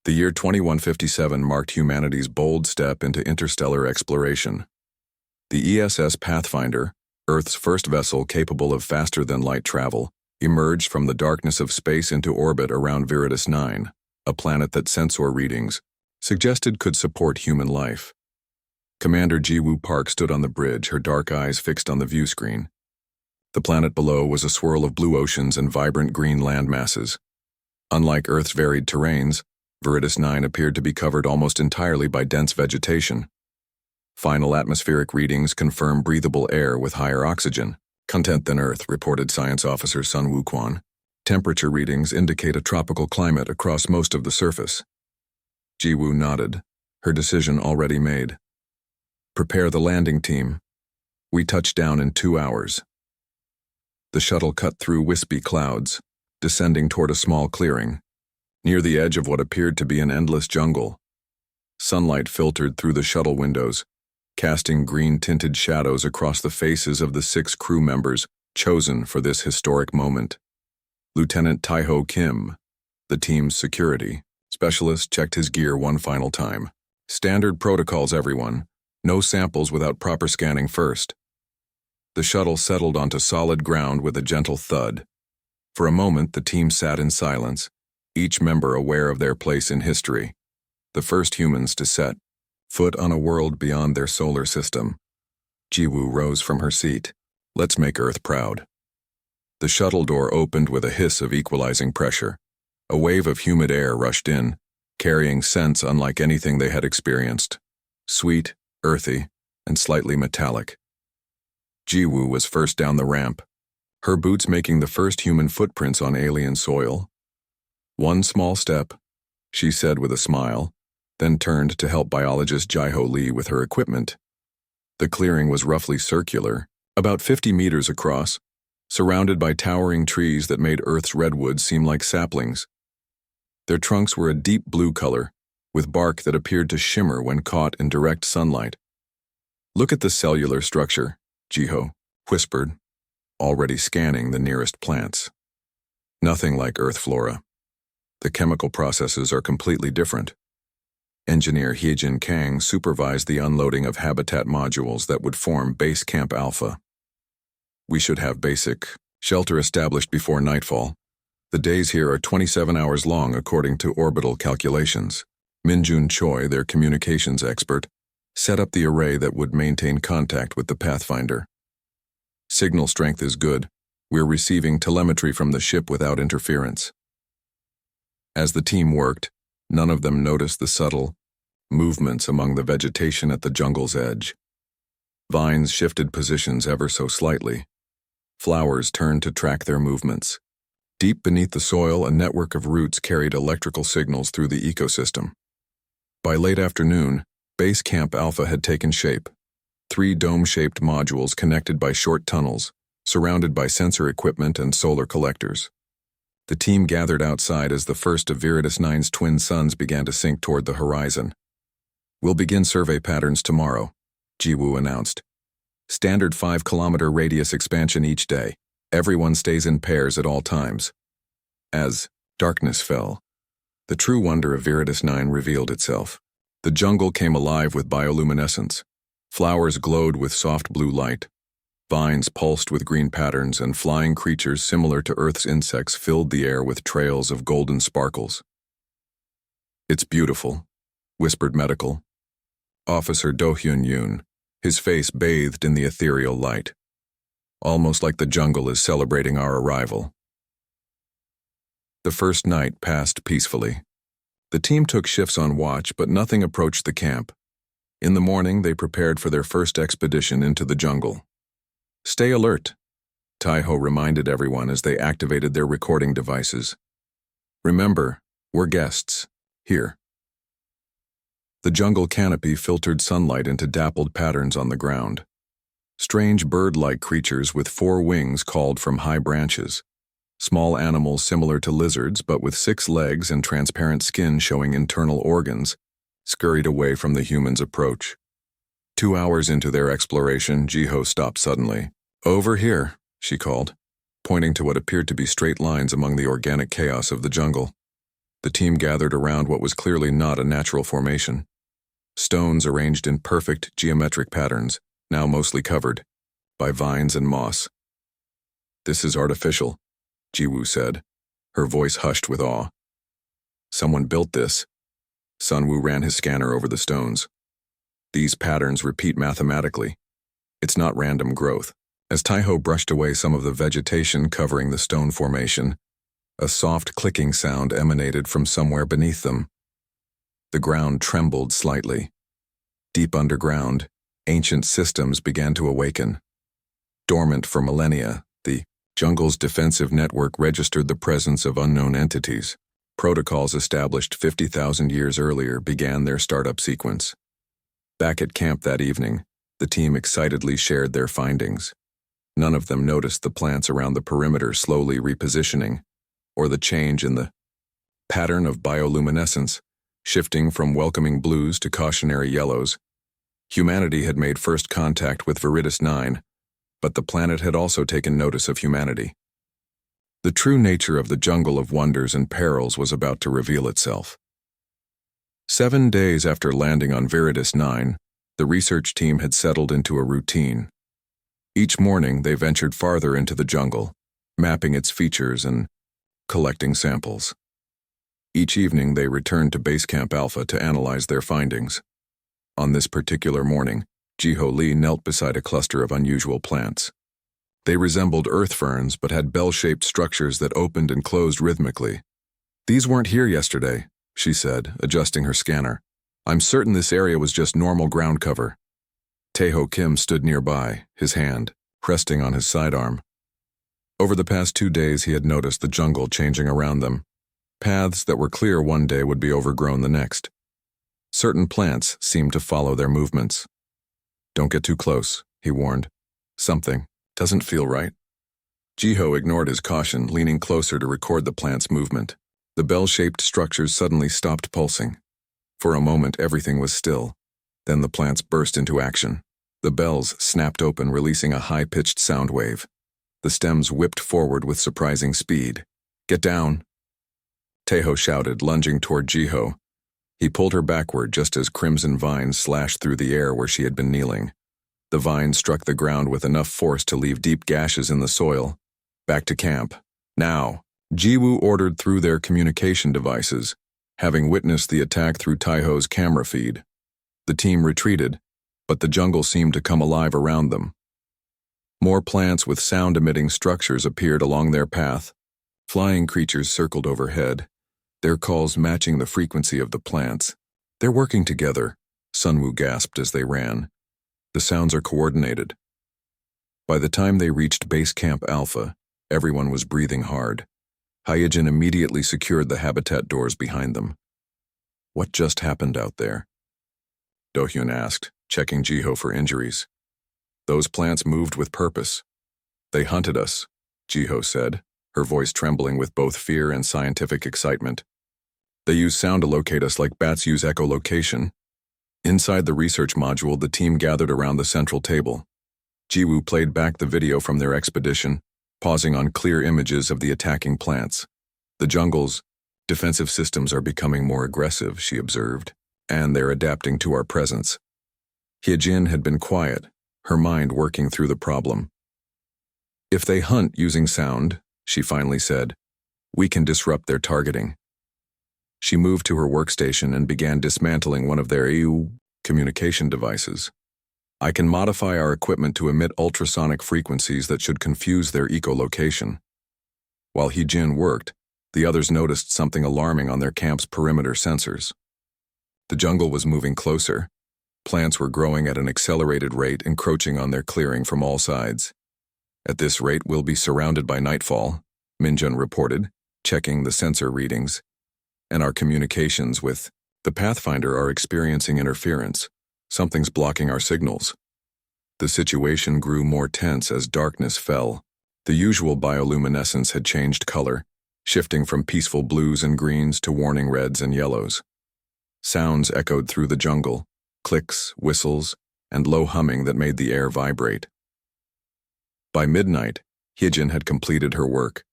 The year 2157 marked humanity's bold step into interstellar exploration. The ESS Pathfinder, Earth's first vessel capable of faster-than-light travel, emerged from the darkness of space into orbit around Viridis 9, a planet that sensor readings suggested could support human life. Commander Jiwoo Park stood on the bridge, her dark eyes fixed on the view screen. The planet below was a swirl of blue oceans and vibrant green land masses. Unlike Earth's varied terrains, Viridis 9 appeared to be covered almost entirely by dense vegetation. Final atmospheric readings confirm breathable air with higher oxygen content than Earth, reported Science Officer Sun Wukwan. Temperature readings indicate a tropical climate across most of the surface. Jiwoo nodded, her decision already made. Prepare the landing team. We touch down in 2 hours. The shuttle cut through wispy clouds, descending toward a small clearing, near the edge of what appeared to be an endless jungle. Sunlight filtered through the shuttle windows, casting green-tinted shadows across the faces of the 6 crew members chosen for this historic moment. Lieutenant Taiho Kim, the team's security specialist, checked his gear one final time. Standard protocols, everyone. No samples without proper scanning first. The shuttle settled onto solid ground with a gentle thud. For a moment, the team sat in silence, each member aware of their place in history. The first humans to set foot on a world beyond their solar system. Jiwoo rose from her seat. Let's make Earth proud. The shuttle door opened with a hiss of equalizing pressure. A wave of humid air rushed in, carrying scents unlike anything they had experienced. Sweet, earthy, and slightly metallic. Jiwoo was first down the ramp, her boots making the first human footprints on alien soil. One small step, she said with a smile, then turned to help biologist Jaiho Lee with her equipment. The clearing was roughly circular, about 50 meters across, surrounded by towering trees that made Earth's redwoods seem like saplings. Their trunks were a deep blue color, with bark that appeared to shimmer when caught in direct sunlight. Look at the cellular structure, Jiho whispered, already scanning the nearest plants. Nothing like Earth flora. The chemical processes are completely different. Engineer Hyejin Kang supervised the unloading of habitat modules that would form Base Camp Alpha. We should have basic shelter established before nightfall. The days here are 27 hours long according to orbital calculations. Minjun Choi, their communications expert, set up the array that would maintain contact with the Pathfinder. Signal strength is good. We're receiving telemetry from the ship without interference. As the team worked, none of them noticed the subtle movements among the vegetation at the jungle's edge. Vines shifted positions ever so slightly. Flowers turned to track their movements. Deep beneath the soil, a network of roots carried electrical signals through the ecosystem. By late afternoon, Base Camp Alpha had taken shape. 3 dome-shaped modules connected by short tunnels, surrounded by sensor equipment and solar collectors. The team gathered outside as the first of Viridis 9's twin suns began to sink toward the horizon. We'll begin survey patterns tomorrow, Jiwoo announced. Standard 5-kilometer radius expansion each day. Everyone stays in pairs at all times. As darkness fell, the true wonder of Viridis 9 revealed itself. The jungle came alive with bioluminescence. Flowers glowed with soft blue light. Vines pulsed with green patterns, and flying creatures similar to Earth's insects filled the air with trails of golden sparkles. It's beautiful, whispered Medical Officer Do-hyun Yoon, his face bathed in the ethereal light. Almost like the jungle is celebrating our arrival. The first night passed peacefully. The team took shifts on watch, but nothing approached the camp. In the morning, they prepared for their first expedition into the jungle. Stay alert, Taiho reminded everyone as they activated their recording devices. Remember, we're guests, here. The jungle canopy filtered sunlight into dappled patterns on the ground. Strange bird-like creatures with 4 wings called from high branches. Small animals similar to lizards but with 6 legs and transparent skin showing internal organs scurried away from the humans' approach. 2 hours into their exploration, Jiho stopped suddenly. Over here, she called, pointing to what appeared to be straight lines among the organic chaos of the jungle. The team gathered around what was clearly not a natural formation. Stones arranged in perfect geometric patterns, now mostly covered by vines and moss. "This is artificial," Jiwoo said, her voice hushed with awe. "Someone built this." Sunwoo ran his scanner over the stones. "These patterns repeat mathematically. It's not random growth." As Taiho brushed away some of the vegetation covering the stone formation, a soft clicking sound emanated from somewhere beneath them. The ground trembled slightly. Deep underground, ancient systems began to awaken. Dormant for millennia, the jungle's defensive network registered the presence of unknown entities. Protocols established 50,000 years earlier began their startup sequence. Back at camp that evening, the team excitedly shared their findings. None of them noticed the plants around the perimeter slowly repositioning, or the change in the pattern of bioluminescence, shifting from welcoming blues to cautionary yellows. Humanity had made first contact with Viridis 9, but the planet had also taken notice of humanity. The true nature of the jungle of wonders and perils was about to reveal itself. 7 days after landing on Viridis 9, the research team had settled into a routine. Each morning, they ventured farther into the jungle, mapping its features and collecting samples. Each evening, they returned to Base Camp Alpha to analyze their findings. On this particular morning, Jiho Lee knelt beside a cluster of unusual plants. They resembled earth ferns but had bell-shaped structures that opened and closed rhythmically. "These weren't here yesterday," she said, adjusting her scanner. "I'm certain this area was just normal ground cover." Taeho Kim stood nearby, his hand resting on his sidearm. Over the past 2 days, he had noticed the jungle changing around them. Paths that were clear one day would be overgrown the next. Certain plants seemed to follow their movements. "Don't get too close," he warned. "Something doesn't feel right." Jiho ignored his caution, leaning closer to record the plant's movement. The bell-shaped structures suddenly stopped pulsing. For a moment, everything was still. Then the plants burst into action. The bells snapped open, releasing a high-pitched sound wave. The stems whipped forward with surprising speed. "Get down!" Taeho shouted, lunging toward Jiho. He pulled her backward just as crimson vines slashed through the air where she had been kneeling. The vines struck the ground with enough force to leave deep gashes in the soil. "Back to camp. Now!" Jiwoo ordered through their communication devices, having witnessed the attack through Taiho's camera feed. The team retreated, but the jungle seemed to come alive around them. More plants with sound-emitting structures appeared along their path. Flying creatures circled overhead, their calls matching the frequency of the plants. "They're working together," Sunwoo gasped as they ran. "The sounds are coordinated." By the time they reached Base Camp Alpha, everyone was breathing hard. Hyojin immediately secured the habitat doors behind them. "What just happened out there?" Dohyun asked, checking Jiho for injuries. "Those plants moved with purpose. They hunted us," Jiho said, her voice trembling with both fear and scientific excitement. "They use sound to locate us like bats use echolocation." Inside the research module, the team gathered around the central table. Jiwoo played back the video from their expedition, pausing on clear images of the attacking plants. "The jungle's defensive systems are becoming more aggressive," she observed, "and they're adapting to our presence." Hyojin had been quiet, her mind working through the problem. "If they hunt using sound," she finally said, "we can disrupt their targeting." She moved to her workstation and began dismantling one of their EU communication devices. "I can modify our equipment to emit ultrasonic frequencies that should confuse their echolocation." While Hyojin worked, the others noticed something alarming on their camp's perimeter sensors. The jungle was moving closer. Plants were growing at an accelerated rate, encroaching on their clearing from all sides. "At this rate, we'll be surrounded by nightfall," Minjun reported, checking the sensor readings. "And our communications with the Pathfinder are experiencing interference. Something's blocking our signals." The situation grew more tense as darkness fell. The usual bioluminescence had changed color, shifting from peaceful blues and greens to warning reds and yellows. Sounds echoed through the jungle, clicks, whistles, and low humming that made the air vibrate. By midnight, Hyojin had completed her work.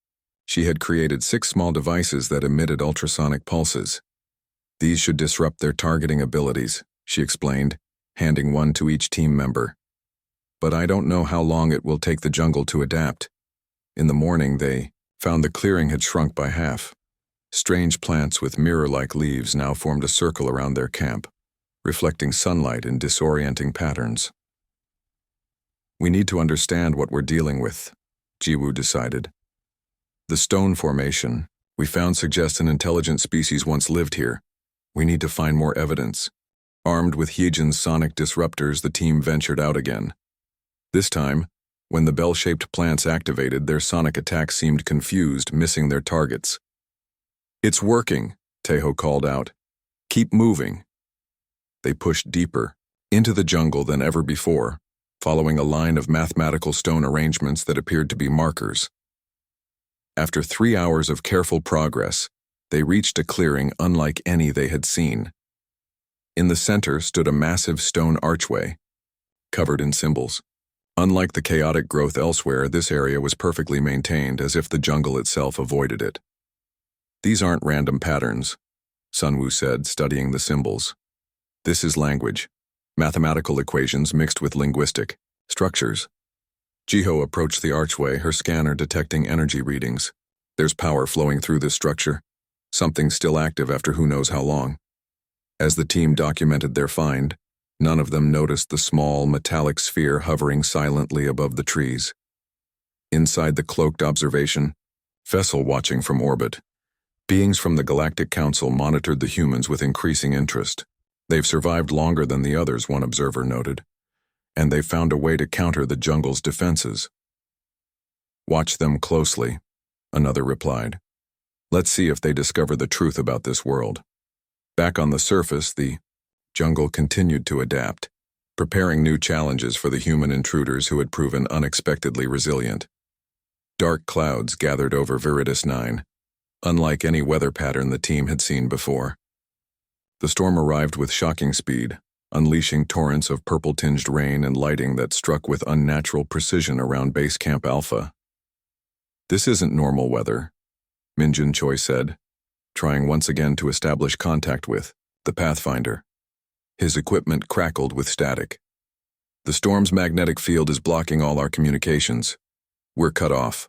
She had created 6 small devices that emitted ultrasonic pulses. These should disrupt their targeting abilities, she explained, handing one to each team member. But I don't know how long it will take the jungle to adapt. In the morning, they found the clearing had shrunk by half. Strange plants with mirror-like leaves now formed a circle around their camp, reflecting sunlight in disorienting patterns. We need to understand what we're dealing with, Jiwoo decided. The stone formation we found suggests an intelligent species once lived here. We need to find more evidence. Armed with Hyejin's sonic disruptors, the team ventured out again. This time, when the bell-shaped plants activated, their sonic attacks seemed confused, missing their targets. "It's working," Taeho called out. "Keep moving." They pushed deeper into the jungle than ever before, following a line of mathematical stone arrangements that appeared to be markers. After 3 hours of careful progress, they reached a clearing unlike any they had seen. In the center stood a massive stone archway, covered in symbols. Unlike the chaotic growth elsewhere, this area was perfectly maintained, as if the jungle itself avoided it. "These aren't random patterns," Sunwoo said, studying the symbols. "This is language, mathematical equations mixed with linguistic structures." Jiho approached the archway, her scanner detecting energy readings. "There's power flowing through this structure, something still active after who knows how long." As the team documented their find, none of them noticed the small, metallic sphere hovering silently above the trees. Inside the cloaked observation vessel watching from orbit, beings from the Galactic Council monitored the humans with increasing interest. "They've survived longer than the others," one observer noted, "and they've found a way to counter the jungle's defenses." "Watch them closely," another replied. "Let's see if they discover the truth about this world." Back on the surface, the jungle continued to adapt, preparing new challenges for the human intruders who had proven unexpectedly resilient. Dark clouds gathered over Viridis 9, unlike any weather pattern the team had seen before. The storm arrived with shocking speed, unleashing torrents of purple-tinged rain and lighting that struck with unnatural precision around Base Camp Alpha. "This isn't normal weather," Minjin Choi said, trying once again to establish contact with the Pathfinder. His equipment crackled with static. "The storm's magnetic field is blocking all our communications. We're cut off."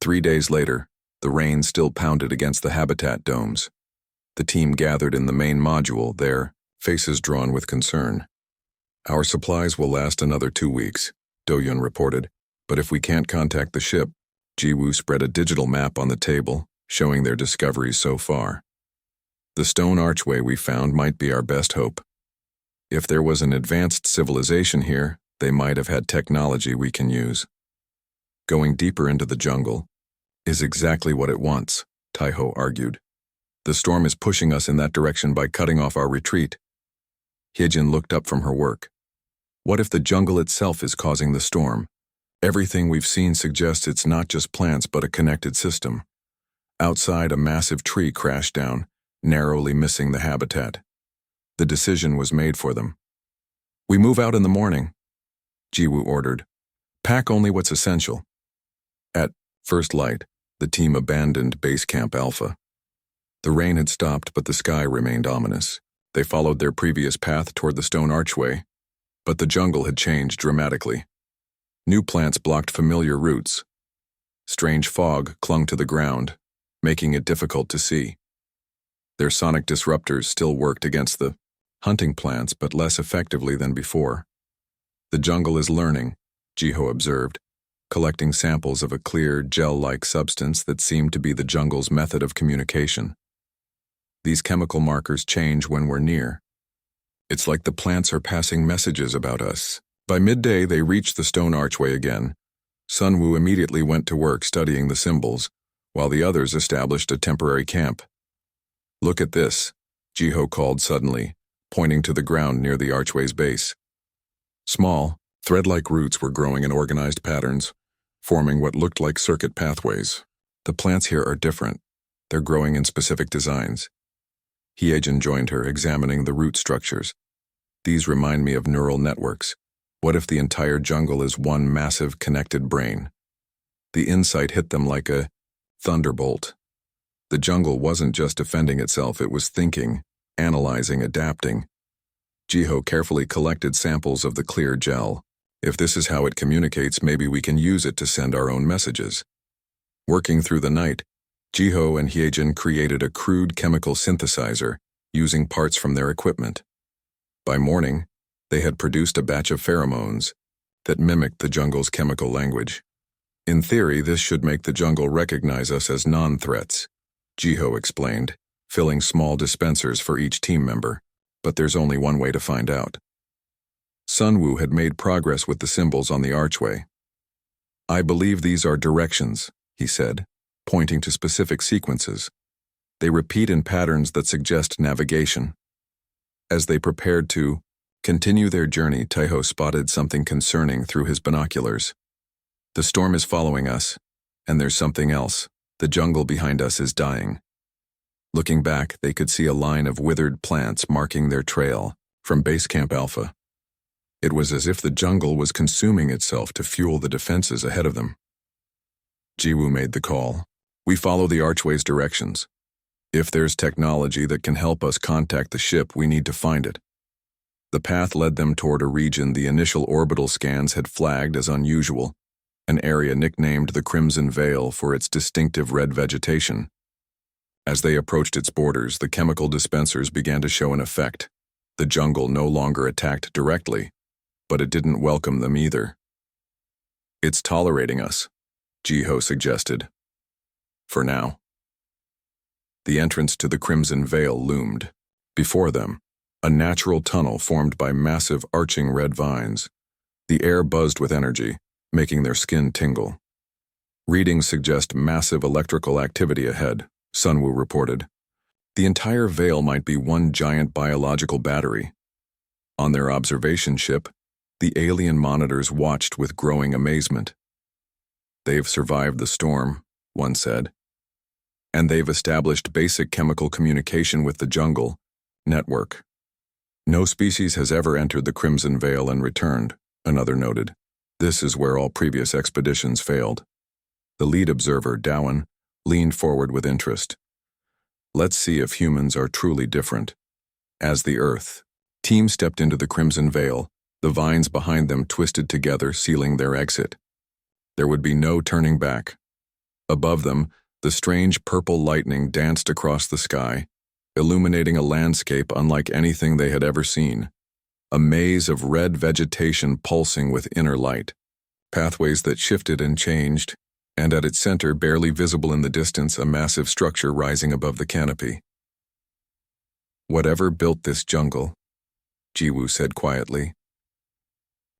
3 days later, the rain still pounded against the habitat domes. The team gathered in the main module, their faces drawn with concern. "Our supplies will last another 2 weeks, Do-Yun reported, "but if we can't contact the ship," Jiwoo spread a digital map on the table, showing their discoveries so far. "The stone archway we found might be our best hope. If there was an advanced civilization here, they might have had technology we can use." "Going deeper into the jungle is exactly what it wants," Taeho argued. "The storm is pushing us in that direction by cutting off our retreat." Hyejin looked up from her work. "What if the jungle itself is causing the storm? Everything we've seen suggests it's not just plants but a connected system." Outside, a massive tree crashed down, narrowly missing the habitat. The decision was made for them. "We move out in the morning," Jiwoo ordered. "Pack only what's essential." At first light, the team abandoned Base Camp Alpha. The rain had stopped, but the sky remained ominous. They followed their previous path toward the stone archway, but the jungle had changed dramatically. New plants blocked familiar routes. Strange fog clung to the ground, making it difficult to see. Their sonic disruptors still worked against the hunting plants, but less effectively than before. "The jungle is learning," Jiho observed, collecting samples of a clear, gel-like substance that seemed to be the jungle's method of communication. "These chemical markers change when we're near. It's like the plants are passing messages about us." By midday, they reached the stone archway again. Sunwoo immediately went to work studying the symbols, while the others established a temporary camp. "Look at this," Jiho called suddenly, pointing to the ground near the archway's base. Small, thread-like roots were growing in organized patterns, forming what looked like circuit pathways. "The plants here are different. They're growing in specific designs." Hyejin joined her, examining the root structures. "These remind me of neural networks. What if the entire jungle is one massive connected brain?" The insight hit them like a Thunderbolt. The jungle wasn't just defending itself, it was thinking, analyzing, adapting. Jiho carefully collected samples of the clear gel. If this is how it communicates, maybe we can use it to send our own messages. Working through the night, Jiho and Hyejin created a crude chemical synthesizer using parts from their equipment. By morning, they had produced a batch of pheromones that mimicked the jungle's chemical language. In theory, this should make the jungle recognize us as non-threats, Jiho explained, filling small dispensers for each team member. But there's only one way to find out. Sunwoo had made progress with the symbols on the archway. I believe these are directions, he said, pointing to specific sequences. They repeat in patterns that suggest navigation. As they prepared to continue their journey, Taeho spotted something concerning through his binoculars. The storm is following us, and there's something else. The jungle behind us is dying. Looking back, they could see a line of withered plants marking their trail from Base Camp Alpha. It was as if the jungle was consuming itself to fuel the defenses ahead of them. Jiwoo made the call. We follow the archway's directions. If there's technology that can help us contact the ship, we need to find it. The path led them toward a region the initial orbital scans had flagged as unusual, an area nicknamed the Crimson Veil for its distinctive red vegetation. As they approached its borders, the chemical dispensers began to show an effect. The jungle no longer attacked directly, but it didn't welcome them either. It's tolerating us, Jiho suggested. For now. The entrance to the Crimson Veil loomed. Before them, a natural tunnel formed by massive arching red vines. The air buzzed with energy, making their skin tingle. Readings suggest massive electrical activity ahead, Sunwoo reported. The entire veil might be one giant biological battery. On their observation ship, the alien monitors watched with growing amazement. They've survived the storm, one said. And they've established basic chemical communication with the jungle network. No species has ever entered the Crimson Veil and returned, another noted. This is where all previous expeditions failed. The lead observer, Dowan, leaned forward with interest. Let's see if humans are truly different. As the Earth team stepped into the Crimson Veil, the vines behind them twisted together, sealing their exit. There would be no turning back. Above them, the strange purple lightning danced across the sky, illuminating a landscape unlike anything they had ever seen. A maze of red vegetation pulsing with inner light, pathways that shifted and changed, and at its center, barely visible in the distance, a massive structure rising above the canopy. Whatever built this jungle, Jiwoo said quietly,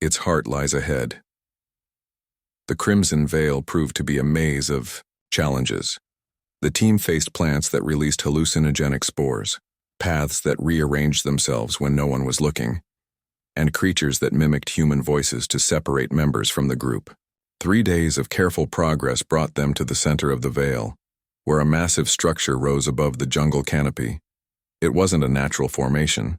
its heart lies ahead. The Crimson Veil proved to be a maze of challenges. The team faced plants that released hallucinogenic spores, paths that rearranged themselves when no one was looking, and creatures that mimicked human voices to separate members from the group. 3 days of careful progress brought them to the center of the veil, where a massive structure rose above the jungle canopy. It wasn't a natural formation.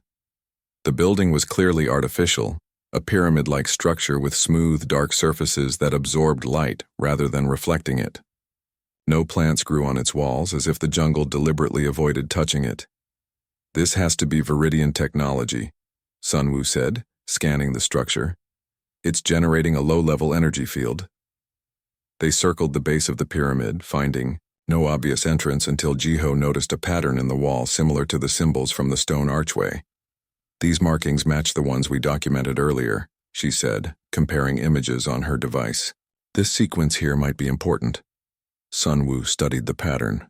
The building was clearly artificial, a pyramid-like structure with smooth, dark surfaces that absorbed light rather than reflecting it. No plants grew on its walls, as if the jungle deliberately avoided touching it. This has to be Viridian technology, Sunwoo said, scanning the structure. It's generating a low-level energy field. They circled the base of the pyramid, finding no obvious entrance until Jiho noticed a pattern in the wall similar to the symbols from the stone archway. These markings match the ones we documented earlier, she said, comparing images on her device. This sequence here might be important. Sunwoo studied the pattern.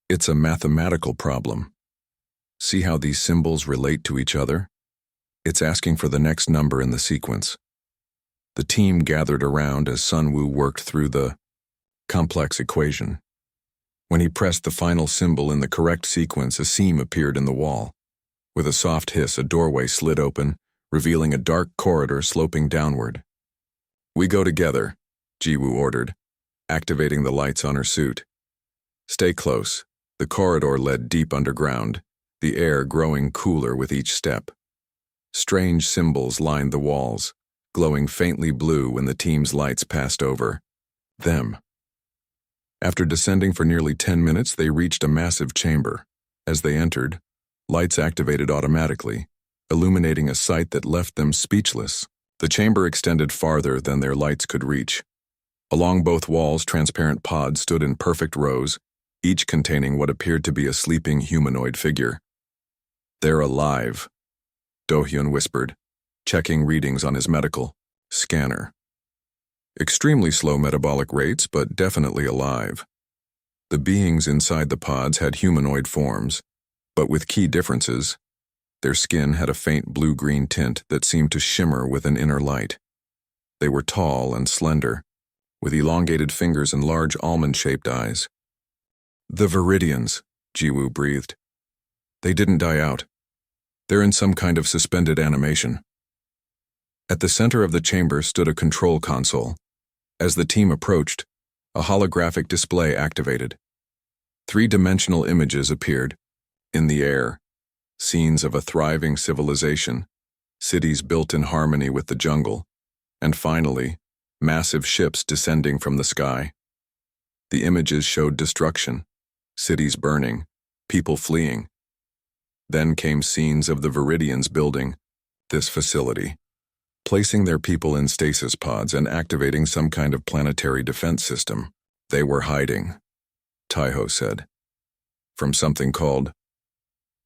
It's a mathematical problem. See how these symbols relate to each other? It's asking for the next number in the sequence. The team gathered around as Sunwoo worked through the complex equation. When he pressed the final symbol in the correct sequence, a seam appeared in the wall. With a soft hiss, a doorway slid open, revealing a dark corridor sloping downward. We go together, Jiwoo ordered, activating the lights on her suit. Stay close. The corridor led deep underground, the air growing cooler with each step. Strange symbols lined the walls, glowing faintly blue when the team's lights passed over them. After descending for nearly 10 minutes, they reached a massive chamber. As they entered, lights activated automatically, illuminating a sight that left them speechless. The chamber extended farther than their lights could reach. Along both walls, transparent pods stood in perfect rows, each containing what appeared to be a sleeping humanoid figure. "They're alive," Do-hyun whispered, checking readings on his medical scanner. Extremely slow metabolic rates, but definitely alive. The beings inside the pods had humanoid forms, but with key differences. Their skin had a faint blue-green tint that seemed to shimmer with an inner light. They were tall and slender, with elongated fingers and large almond-shaped eyes. "The Viridians," Jiwoo breathed. "They didn't die out. They're in some kind of suspended animation." At the center of the chamber stood a control console. As the team approached, a holographic display activated. Three-dimensional images appeared. In the air, scenes of a thriving civilization, cities built in harmony with the jungle, and finally, massive ships descending from the sky. The images showed destruction, cities burning, people fleeing. Then came scenes of the Viridians building this facility, placing their people in stasis pods and activating some kind of planetary defense system. "They were hiding," Taiho said, "from something called..."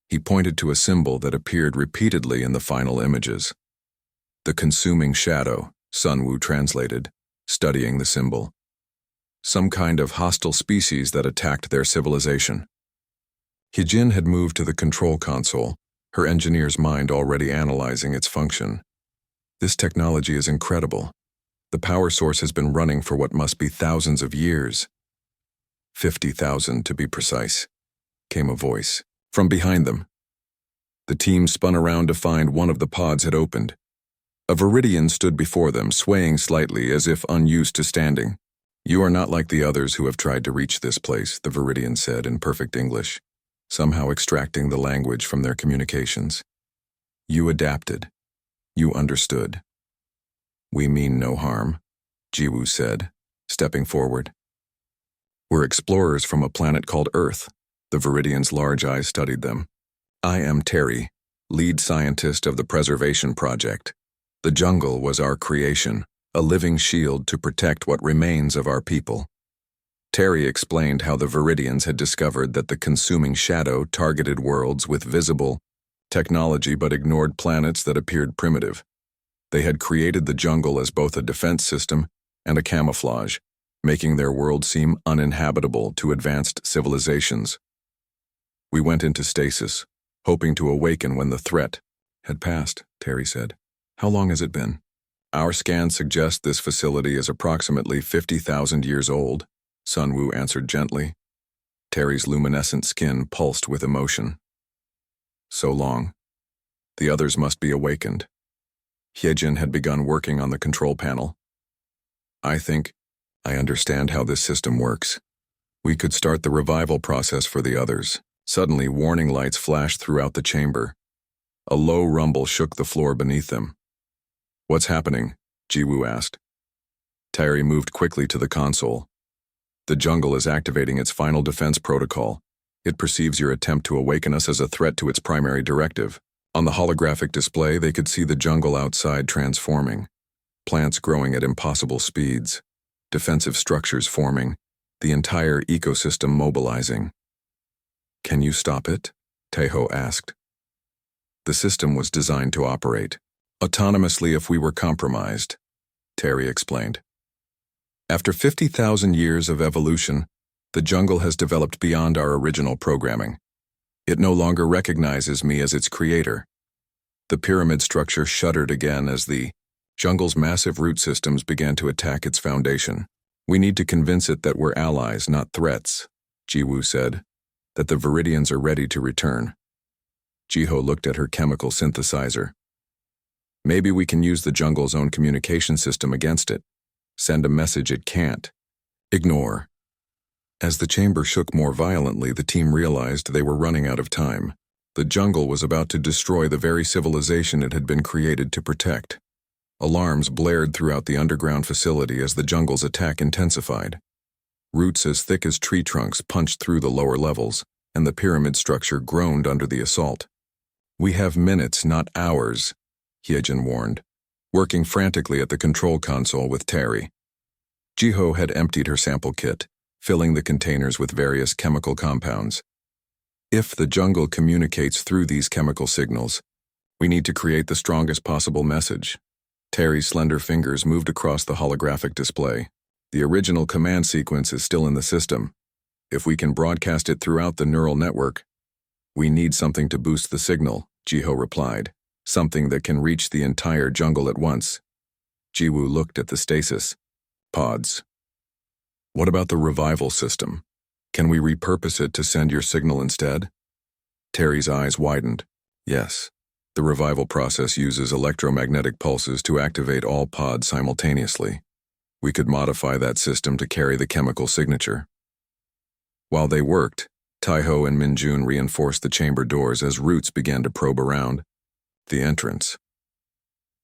He pointed to a symbol that appeared repeatedly in the final images. "The consuming shadow," Sunwoo translated, studying the symbol. "Some kind of hostile species that attacked their civilization." Hyejin had moved to the control console, her engineer's mind already analyzing its function. "This technology is incredible. The power source has been running for what must be thousands of years." 50,000 to be precise, came a voice from behind them. The team spun around to find one of the pods had opened. A Viridian stood before them, swaying slightly as if unused to standing. "You are not like the others who have tried to reach this place," the Viridian said in perfect English, somehow extracting the language from their communications. "You adapted. You understood." "We mean no harm," Jiwoo said, stepping forward. "We're explorers from a planet called Earth." The Viridian's large eyes studied them. "I am Terry, lead scientist of the Preservation Project. The jungle was our creation, a living shield to protect what remains of our people." Terry explained how the Viridians had discovered that the consuming shadow targeted worlds with visible technology but ignored planets that appeared primitive. They had created the jungle as both a defense system and a camouflage, making their world seem uninhabitable to advanced civilizations. "We went into stasis, hoping to awaken when the threat had passed," Terry said. "How long has it been?" "Our scans suggest this facility is approximately 50,000 years old," Sunwoo answered gently. Terry's luminescent skin pulsed with emotion. "So long. The others must be awakened." Hyejin had begun working on the control panel. "I think I understand how this system works. We could start the revival process for the others." Suddenly, warning lights flashed throughout the chamber. A low rumble shook the floor beneath them. "What's happening?" Jiwoo asked. Terry moved quickly to the console. "The jungle is activating its final defense protocol. It perceives your attempt to awaken us as a threat to its primary directive." On the holographic display, they could see the jungle outside transforming, plants growing at impossible speeds, defensive structures forming, the entire ecosystem mobilizing. "Can you stop it?" Taiho asked. "The system was designed to operate autonomously if we were compromised," Terry explained. "After 50,000 years of evolution, the jungle has developed beyond our original programming. It no longer recognizes me as its creator." The pyramid structure shuddered again as the jungle's massive root systems began to attack its foundation. "We need to convince it that we're allies, not threats," Jiwoo said, "that the Viridians are ready to return." Jiho looked at her chemical synthesizer. "Maybe we can use the jungle's own communication system against it. Send a message it can't. Ignore." As the chamber shook more violently, the team realized they were running out of time. The jungle was about to destroy the very civilization it had been created to protect. Alarms blared throughout the underground facility as the jungle's attack intensified. Roots as thick as tree trunks punched through the lower levels, and the pyramid structure groaned under the assault. "We have minutes, not hours," Hyejin warned, working frantically at the control console with Terry. Jiho had emptied her sample kit, filling the containers with various chemical compounds. "If the jungle communicates through these chemical signals, we need to create the strongest possible message." Terry's slender fingers moved across the holographic display. "The original command sequence is still in the system. If we can broadcast it throughout the neural network." "We need something to boost the signal," Jiho replied. "Something that can reach the entire jungle at once." Jiwoo looked at the stasis pods. "What about the revival system? Can we repurpose it to send your signal instead?" Terry's eyes widened. "Yes. The revival process uses electromagnetic pulses to activate all pods simultaneously. We could modify that system to carry the chemical signature." While they worked, Taiho and Minjun reinforced the chamber doors as Roots began to probe around the entrance.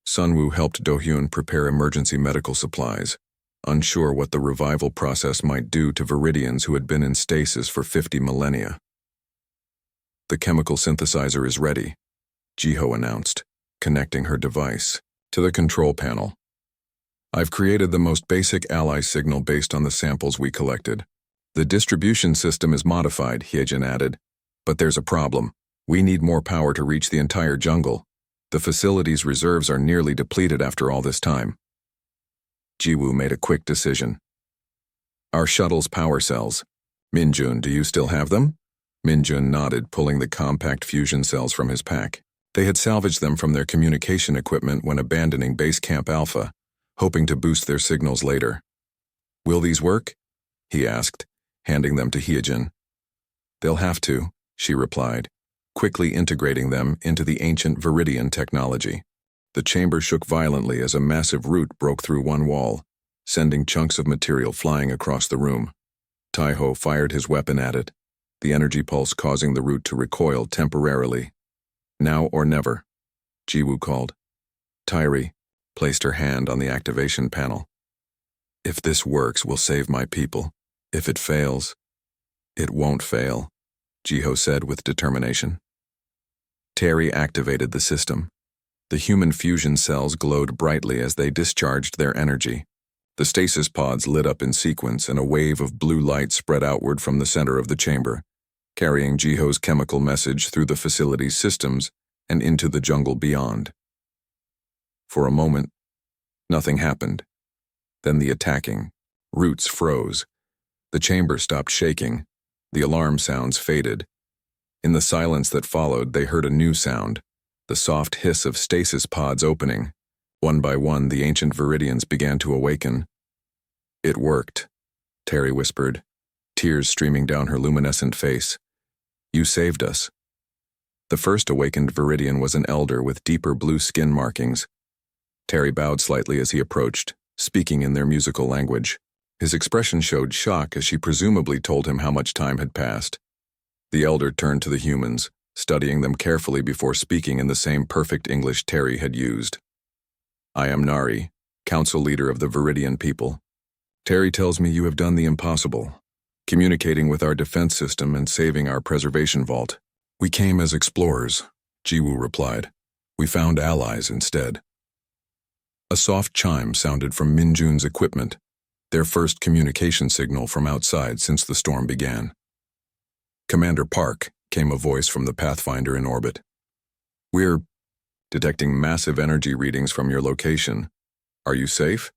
Sunwoo helped Do-hyun prepare emergency medical supplies, unsure what the revival process might do to Viridians who had been in stasis for 50 millennia. "The chemical synthesizer is ready," Jiho announced, connecting her device to the control panel. "I've created the most basic ally signal based on the samples we collected. The distribution system is modified," Hyejin added. "But there's a problem. We need more power to reach the entire jungle. The facility's reserves are nearly depleted after all this time." Jiwoo made a quick decision. "Our shuttle's power cells. Minjun, do you still have them?" Minjun nodded, pulling the compact fusion cells from his pack. They had salvaged them from their communication equipment when abandoning Base Camp Alpha, hoping to boost their signals later. "Will these work?" he asked, handing them to Hyejin. "They'll have to," she replied, quickly integrating them into the ancient Viridian technology. The chamber shook violently as a massive root broke through one wall, sending chunks of material flying across the room. Taiho fired his weapon at it, the energy pulse causing the root to recoil temporarily. "Now or never," Jiwoo called. Tairi placed her hand on the activation panel. "If this works, we'll save my people. If it fails..." "It won't fail," Jiho said with determination. Terry activated the system. The human fusion cells glowed brightly as they discharged their energy. The stasis pods lit up in sequence and a wave of blue light spread outward from the center of the chamber, carrying Jiho's chemical message through the facility's systems and into the jungle beyond. For a moment, nothing happened. Then the attacking roots froze. The chamber stopped shaking. The alarm sounds faded. In the silence that followed, they heard a new sound, the soft hiss of stasis pods opening. One by one, the ancient Viridians began to awaken. "It worked," Terry whispered, tears streaming down her luminescent face. "You saved us." The first awakened Viridian was an elder with deeper blue skin markings. Terry bowed slightly as he approached, speaking in their musical language. His expression showed shock as she presumably told him how much time had passed. The elder turned to the humans, studying them carefully before speaking in the same perfect English Terry had used. "I am Nari, council leader of the Viridian people. Terry tells me you have done the impossible, communicating with our defense system and saving our preservation vault." "We came as explorers," Jiwoo replied. "We found allies instead." A soft chime sounded from Minjun's equipment, their first communication signal from outside since the storm began. "Commander Park," came a voice from the Pathfinder in orbit. "We're detecting massive energy readings from your location. Are you safe?"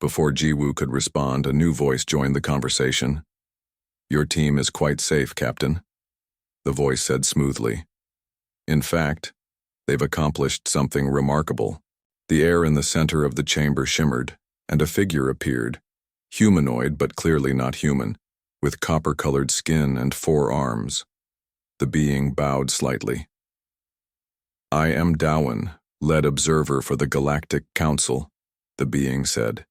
Before Jiwoo could respond, a new voice joined the conversation. "Your team is quite safe, Captain," the voice said smoothly. "In fact, they've accomplished something remarkable." The air in the center of the chamber shimmered, and a figure appeared, humanoid but clearly not human, with copper-colored skin and 4 arms. The being bowed slightly. "I am Dowan, lead observer for the Galactic Council," the being said.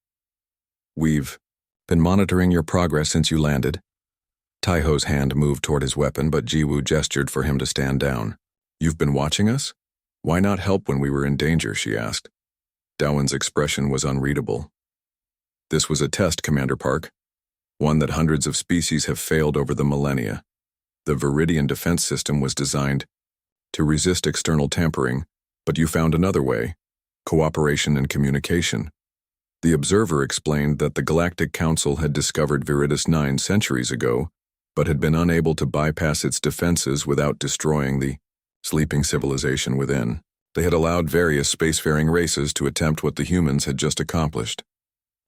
"We've been monitoring your progress since you landed." Taiho's hand moved toward his weapon, but Jiwoo gestured for him to stand down. "You've been watching us? Why not help when we were in danger?" she asked. Dowan's expression was unreadable. "This was a test, Commander Park. one that hundreds of species have failed over the millennia. The Viridian defense system was designed to resist external tampering, but you found another way: cooperation and communication. The observer explained that the Galactic Council had discovered Viridis 9 centuries ago, but had been unable to bypass its defenses without destroying the sleeping civilization within. They had allowed various spacefaring races to attempt what the humans had just accomplished,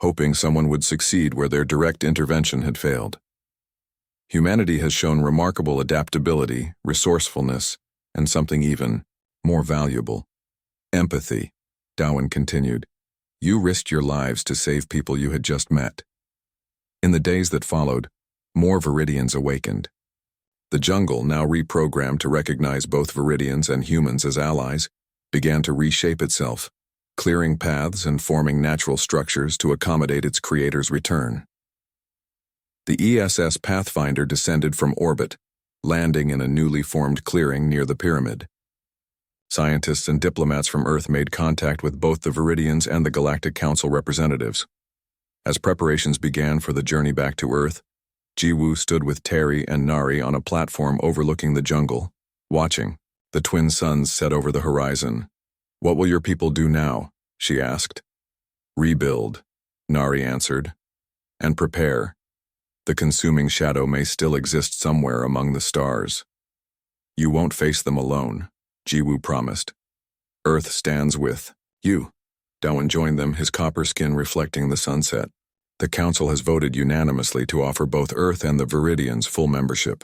hoping someone would succeed where their direct intervention had failed. Humanity has shown remarkable adaptability, resourcefulness, and something even more valuable: empathy. Darwin continued. You risked your lives to save people you had just met. In the days that followed, more Viridians awakened. The jungle, now reprogrammed to recognize both Viridians and humans as allies, began to reshape itself, clearing paths and forming natural structures to accommodate its creator's return. The ESS Pathfinder descended from orbit, landing in a newly formed clearing near the pyramid. Scientists and diplomats from Earth made contact with both the Viridians and the Galactic Council representatives. As preparations began for the journey back to Earth, Jiwoo stood with Terry and Nari on a platform overlooking the jungle, watching. The twin suns set over the horizon. What will your people do now? She asked. Rebuild, Nari answered. And prepare. The consuming shadow may still exist somewhere among the stars. You won't face them alone, Jiwoo promised. Earth stands with you. Darwin joined them, his copper skin reflecting the sunset. The Council has voted unanimously to offer both Earth and the Viridians full membership.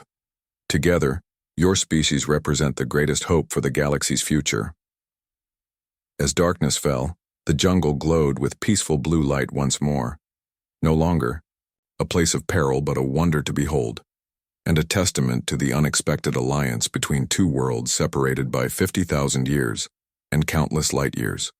Together, your species represent the greatest hope for the galaxy's future. As darkness fell, the jungle glowed with peaceful blue light once more. No longer a place of peril, but a wonder to behold, and a testament to the unexpected alliance between two worlds separated by 50,000 years and countless light years.